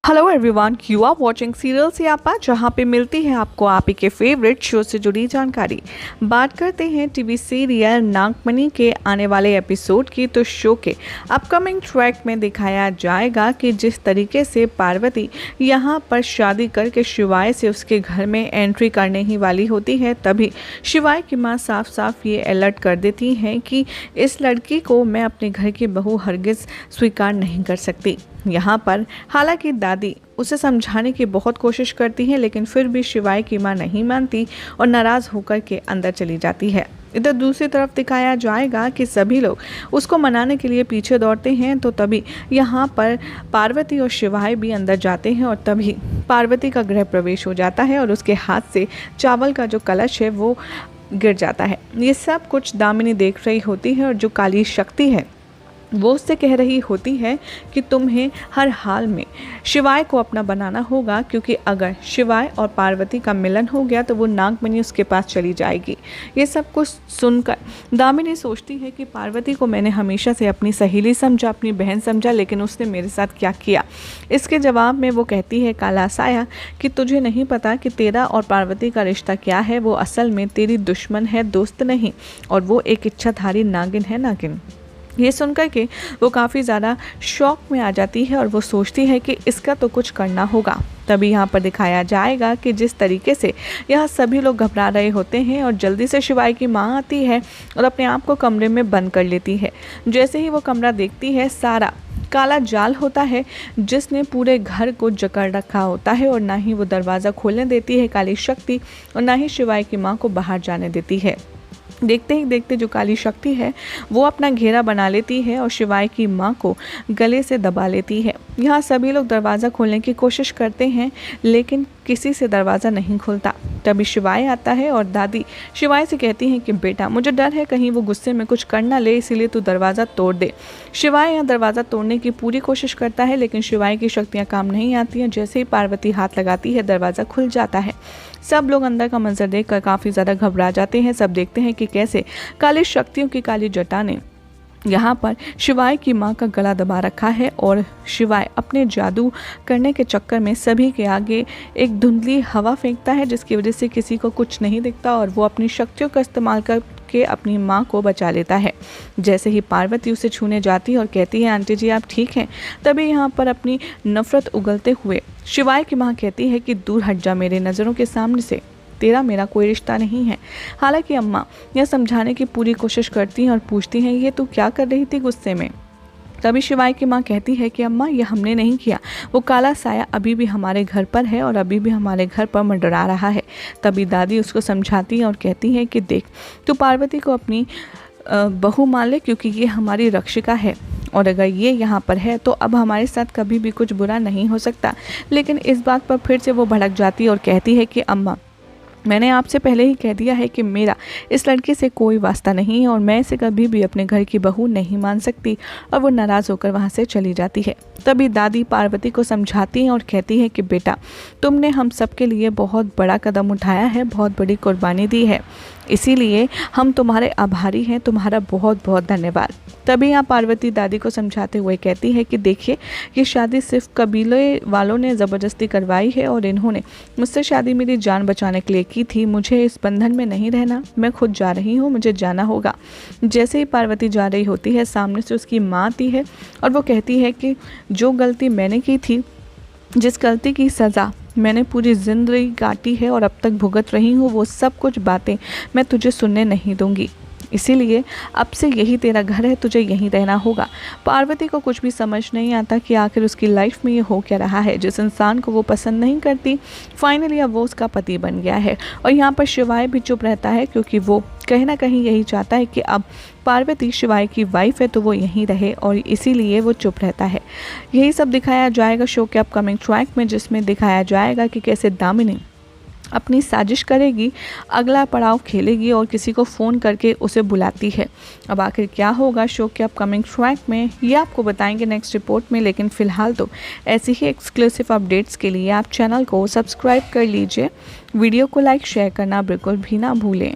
Hello everyone, you are watching serial Siyapa, जहां पे मिलती है आपको आप ही के फेवरेट शो से जुड़ी जानकारी। बात करते हैं टीवी सीरियल नागमणि के आने वाले एपिसोड की। तो शो के अपकमिंग ट्रैक में दिखाया जाएगा कि जिस तरीके से पार्वती यहां पर शादी करके शिवाय से उसके घर में एंट्री करने ही वाली होती है, तभी शिवाय की मां साफ साफ ये अलर्ट कर देती हैं कि इस लड़की को मैं अपने घर की बहू हरगिज स्वीकार नहीं कर सकती। यहाँ पर हालांकि दादी उसे समझाने की बहुत कोशिश करती है, लेकिन फिर भी शिवाय की मां नहीं मानती और नाराज़ होकर के अंदर चली जाती है। इधर दूसरी तरफ दिखाया जाएगा कि सभी लोग उसको मनाने के लिए पीछे दौड़ते हैं। तो तभी यहाँ पर पार्वती और शिवाय भी अंदर जाते हैं और तभी पार्वती का गृह प्रवेश हो जाता है और उसके हाथ से चावल का जो कलश है वो गिर जाता है। ये सब कुछ दामिनी देख रही होती है और जो काली शक्ति है वो उससे कह रही होती है कि तुम्हें हर हाल में शिवाय को अपना बनाना होगा, क्योंकि अगर शिवाय और पार्वती का मिलन हो गया तो वो नागमणि उसके पास चली जाएगी। ये सब कुछ सुनकर दामिनी सोचती है कि पार्वती को मैंने हमेशा से अपनी सहेली समझा, अपनी बहन समझा, लेकिन उसने मेरे साथ क्या किया। इसके जवाब में वो कहती है काला साया कि तुझे नहीं पता कि तेरा और पार्वती का रिश्ता क्या है। वो असल में तेरी दुश्मन है, दोस्त नहीं, और वो एक इच्छाधारी नागिन है, नागिन। ये सुनकर के वो काफ़ी ज़्यादा शॉक में आ जाती है और वो सोचती है कि इसका तो कुछ करना होगा। तभी यहाँ पर दिखाया जाएगा कि जिस तरीके से यहाँ सभी लोग घबरा रहे होते हैं और जल्दी से शिवाय की माँ आती है और अपने आप को कमरे में बंद कर लेती है। जैसे ही वो कमरा देखती है, सारा काला जाल होता है जिसने पूरे घर को जकड़ रखा होता है, और ना ही वो दरवाज़ा खोलने देती है काली शक्ति, और ना ही शिवाय की माँ को बाहर जाने देती है। देखते ही देखते जो काली शक्ति है वो अपना घेरा बना लेती है और शिवाय की मां को गले से दबा लेती है। यहाँ सभी लोग दरवाज़ा खोलने की कोशिश करते हैं, लेकिन किसी से दरवाज़ा नहीं खुलता। तभी शिवाय आता है और दादी शिवाय से कहती हैं कि बेटा, मुझे डर है कहीं वो गुस्से में कुछ कर ना ले, इसीलिए तू दरवाज़ा तोड़ दे। शिवाय यहाँ दरवाज़ा तोड़ने की पूरी कोशिश करता है, लेकिन शिवाय की शक्तियाँ काम नहीं आती हैं। जैसे ही पार्वती हाथ लगाती है, दरवाज़ा खुल जाता है। सब लोग अंदर का मंजर देखकर काफ़ी ज़्यादा घबरा जाते हैं। सब देखते हैं कि कैसे काली शक्तियों की काली जटा ने यहाँ पर शिवाय की मां का गला दबा रखा है, और शिवाय अपने जादू करने के चक्कर में सभी के आगे एक धुंधली हवा फेंकता है, जिसकी वजह से किसी को कुछ नहीं दिखता और वो अपनी शक्तियों का इस्तेमाल करके अपनी मां को बचा लेता है। जैसे ही पार्वती उसे छूने जाती है और कहती है आंटी जी आप ठीक हैं, तभी यहाँ पर अपनी नफरत उगलते हुए शिवाय की मां कहती है कि दूर हट जा मेरे नज़रों के सामने से, तेरा मेरा कोई रिश्ता नहीं है। हालांकि अम्मा यह समझाने की पूरी कोशिश करती हैं और पूछती हैं ये तू क्या कर रही थी गुस्से में। तभी शिवाय की मां कहती है कि अम्मा ये हमने नहीं किया, वो काला साया अभी भी हमारे घर पर है और अभी भी हमारे घर पर मंडरा रहा है। तभी दादी उसको समझाती है और कहती है कि देख, तू पार्वती को अपनी बहू मान ले, क्योंकि ये हमारी रक्षिका है, और अगर ये यहाँ पर है तो अब हमारे साथ कभी भी कुछ बुरा नहीं हो सकता। लेकिन इस बात पर फिर से वो भड़क जाती है और कहती है कि अम्मा मैंने आपसे पहले ही कह दिया है कि मेरा इस लड़के से कोई वास्ता नहीं है और मैं इसे कभी भी अपने घर की बहू नहीं मान सकती, और वो नाराज़ होकर वहाँ से चली जाती है। तभी दादी पार्वती को समझाती हैं और कहती है कि बेटा, तुमने हम सब के लिए बहुत बड़ा कदम उठाया है, बहुत बड़ी कुर्बानी दी है, इसीलिए हम तुम्हारे आभारी हैं, तुम्हारा बहुत बहुत धन्यवाद। तभी यहाँ पार्वती दादी को समझाते हुए कहती है कि देखिए, ये शादी सिर्फ कबीले वालों ने ज़बरदस्ती करवाई है और इन्होंने मुझसे शादी मेरी जान बचाने के लिए की थी। मुझे इस बंधन में नहीं रहना, मैं खुद जा रही हूँ, मुझे जाना होगा। जैसे ही पार्वती जा रही होती है, सामने से उसकी माँ आती है और वो कहती है कि जो गलती मैंने की थी, जिस गलती की सज़ा मैंने पूरी ज़िंदगी काटी है और अब तक भुगत रही हूँ, वो सब कुछ बातें मैं तुझे सुनने नहीं दूंगी। इसीलिए अब से यही तेरा घर है, तुझे यहीं रहना होगा। पार्वती को कुछ भी समझ नहीं आता कि आखिर उसकी लाइफ में ये हो क्या रहा है। जिस इंसान को वो पसंद नहीं करती, फाइनली अब वो उसका पति बन गया है। और यहाँ पर शिवाय भी चुप रहता है, क्योंकि वो कहीं ना कहीं यही चाहता है कि अब पार्वती शिवाय की वाइफ है तो वो यहीं रहे, और इसीलिए वो चुप रहता है। यही सब दिखाया जाएगा शो के अपकमिंग ट्रैक में, जिसमें दिखाया जाएगा कि कैसे दामिनी अपनी साजिश करेगी, अगला पड़ाव खेलेगी और किसी को फ़ोन करके उसे बुलाती है। अब आखिर क्या होगा शो के अपकमिंग ट्रैक में, ये आपको बताएंगे नेक्स्ट रिपोर्ट में। लेकिन फ़िलहाल तो ऐसी ही एक्सक्लूसिव अपडेट्स के लिए आप चैनल को सब्सक्राइब कर लीजिए। वीडियो को लाइक शेयर करना बिल्कुल भी ना भूलें।